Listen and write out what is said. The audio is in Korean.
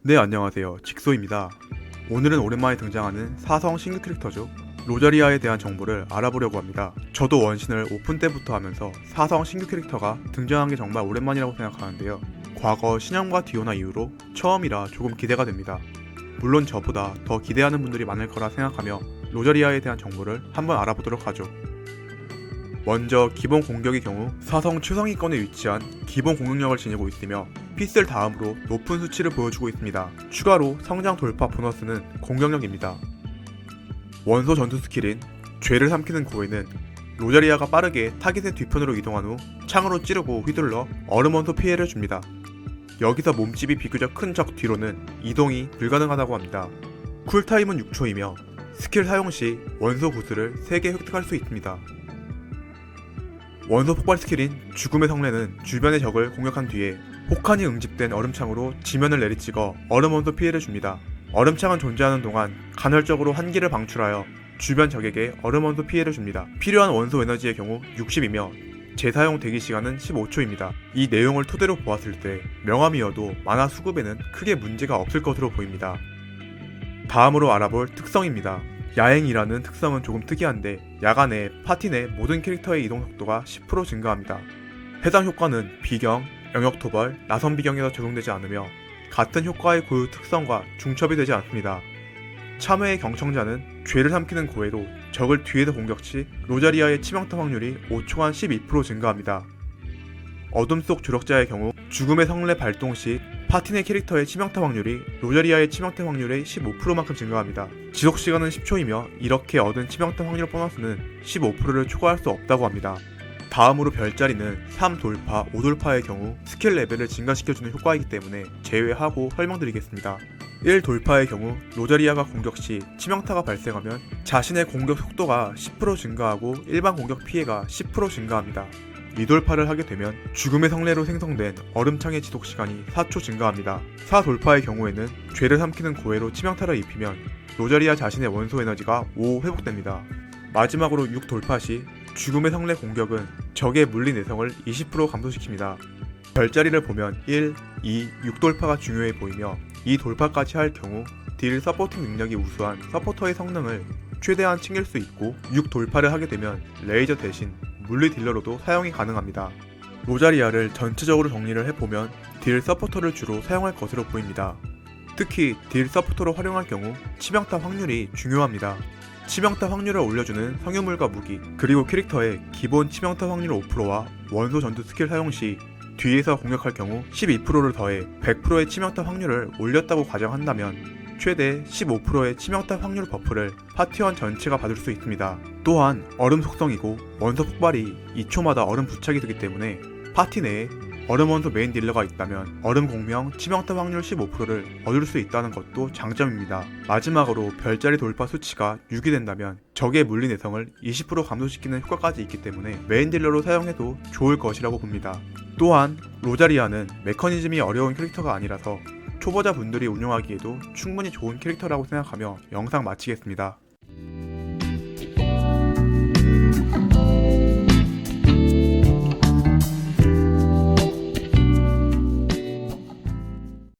네, 안녕하세요. 직소입니다. 오늘은 오랜만에 등장하는 사성 신규 캐릭터죠. 로자리아에 대한 정보를 알아보려고 합니다. 저도 원신을 오픈 때부터 하면서 사성 신규 캐릭터가 등장한 게 정말 오랜만이라고 생각하는데요. 과거 신형과 디오나 이후로 처음이라 조금 기대가 됩니다. 물론 저보다 더 기대하는 분들이 많을 거라 생각하며 로자리아에 대한 정보를 한번 알아보도록 하죠. 먼저 기본 공격의 경우 사성 최상위권에 위치한 기본 공격력을 지니고 있으며 피스를 다음으로 높은 수치를 보여주고 있습니다. 추가로 성장 돌파 보너스는 공격력입니다. 원소 전투 스킬인 죄를 삼키는 고에는 로자리아가 빠르게 타깃의 뒤편으로 이동한 후 창으로 찌르고 휘둘러 얼음 원소 피해를 줍니다. 여기서 몸집이 비교적 큰 적 뒤로는 이동이 불가능하다고 합니다. 쿨타임은 6초이며 스킬 사용 시 원소 구슬을 3개 획득할 수 있습니다. 원소 폭발 스킬인 죽음의 성례는 주변의 적을 공격한 뒤에 혹한이 응집된 얼음창으로 지면을 내리찍어 얼음 원소 피해를 줍니다. 얼음창은 존재하는 동안 간헐적으로 한기를 방출하여 주변 적에게 얼음 원소 피해를 줍니다. 필요한 원소 에너지의 경우 60이며 재사용 대기 시간은 15초입니다. 이 내용을 토대로 보았을 때 명함이어도 만화 수급에는 크게 문제가 없을 것으로 보입니다. 다음으로 알아볼 특성입니다. 야행이라는 특성은 조금 특이한데 야간에 파티 내 모든 캐릭터의 이동 속도가 10% 증가합니다. 해당 효과는 비경, 영역토벌, 나선 비경에서 적용되지 않으며 같은 효과의 고유 특성과 중첩이 되지 않습니다. 참회의 경청자는 죄를 삼키는 고해로 적을 뒤에서 공격 시 로자리아의 치명타 확률이 5초간 12% 증가합니다. 어둠 속 조력자의 경우 죽음의 성례 발동 시 파티 내 캐릭터의 치명타 확률이 로자리아의 치명타 확률의 15%만큼 증가합니다. 지속시간은 10초이며 이렇게 얻은 치명타 확률 보너스는 15%를 초과할 수 없다고 합니다. 다음으로 별자리는 3돌파, 5돌파의 경우 스킬 레벨을 증가시켜주는 효과이기 때문에 제외하고 설명드리겠습니다. 1돌파의 경우 로자리아가 공격 시 치명타가 발생하면 자신의 공격 속도가 10% 증가하고 일반 공격 피해가 10% 증가합니다. 2돌파를 하게 되면 죽음의 성례로 생성된 얼음창의 지속시간이 4초 증가합니다. 4돌파의 경우에는 죄를 삼키는 고해로 치명타를 입히면 로자리아 자신의 원소 에너지가 5 회복됩니다. 마지막으로 6돌파 시 죽음의 성례 공격은 적의 물리 내성을 20% 감소시킵니다. 별자리를 보면 1, 2, 6돌파가 중요해 보이며 이 돌파까지 할 경우 딜 서포팅 능력이 우수한 서포터의 성능을 최대한 챙길 수 있고 6돌파를 하게 되면 레이저 대신 물리 딜러로도 사용이 가능합니다. 로자리아를 전체적으로 정리를 해보면 딜 서포터를 주로 사용할 것으로 보입니다. 특히 딜 서포터로 활용할 경우 치명타 확률이 중요합니다. 치명타 확률을 올려주는 성유물과 무기, 그리고 캐릭터의 기본 치명타 확률 5%와 원소 전투 스킬 사용 시 뒤에서 공격할 경우 12%를 더해 100%의 치명타 확률을 올렸다고 가정한다면 최대 15%의 치명타 확률 버프를 파티원 전체가 받을 수 있습니다. 또한 얼음 속성이고 원소 폭발이 2초마다 얼음 부착이 되기 때문에 파티 내에 얼음 원소 메인 딜러가 있다면 얼음 공명 치명타 확률 15%를 얻을 수 있다는 것도 장점입니다. 마지막으로 별자리 돌파 수치가 6이 된다면 적의 물리 내성을 20% 감소시키는 효과까지 있기 때문에 메인 딜러로 사용해도 좋을 것이라고 봅니다. 또한 로자리아는 메커니즘이 어려운 캐릭터가 아니라서 초보자 분들이 운영하기에도 충분히 좋은 캐릭터라고 생각하며 영상 마치겠습니다.